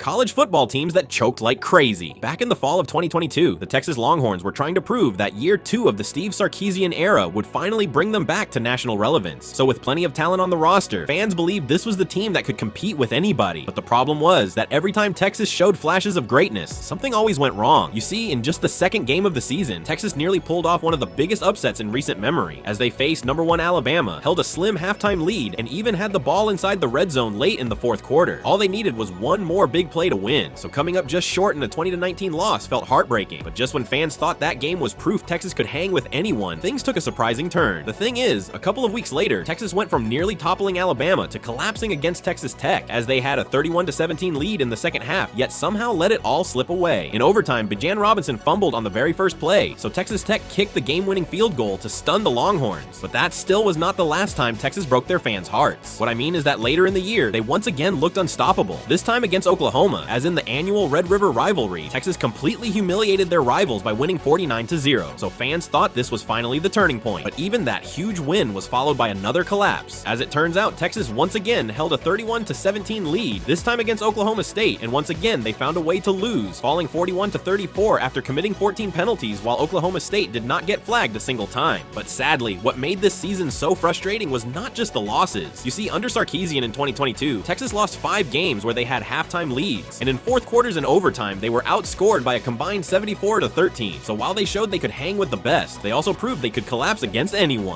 college football teams that choked like crazy. Back in the fall of 2022, the Texas Longhorns were trying to prove that year 2 of the Steve Sarkisian era would finally bring them back to national relevance. So with plenty of talent on the roster, fans believed this was the team that could compete with anybody. But the problem was that every time Texas showed flashes of greatness, something always went wrong. You see, in just the second game of the season, Texas nearly pulled off one of the biggest upsets in recent memory, as they faced #1 Alabama, held a slim halftime lead, and even had the ball inside the red zone late in the fourth quarter. All they needed was one more big play to win, so coming up just short in a 20-19 loss felt heartbreaking. But just when fans thought that game was proof Texas could hang with anyone, things took a surprising turn. The thing is, a couple of weeks later, Texas went from nearly toppling Alabama to collapsing against Texas Tech, as they had a 31-17 lead in the second half, yet somehow let it all slip away. In overtime, Bijan Robinson fumbled on the very first play, so Texas Tech kicked the game-winning field goal to stun the Longhorns. But that still was not the last time Texas broke their fans' hearts. What I mean is that later in the year, they once again looked unstoppable, this time against Oklahoma, as in the annual Red River rivalry, Texas completely humiliated their rivals by winning 49-0, so fans thought this was finally the turning point. But even that huge win was followed by another collapse. As it turns out, Texas once again held a 31-17 lead, this time against Oklahoma State, and once again they found a way to lose, falling 41-34 after committing 14 penalties, while Oklahoma State did not get flagged a single time. But sadly, what made this season so frustrating was not just the losses. You see, under Sarkisian in 2022, Texas lost 5 games where they had halftime leads, and in fourth quarters and overtime, they were outscored by a combined 74-13. So while they showed they could hang with the best, they also proved they could collapse against anyone.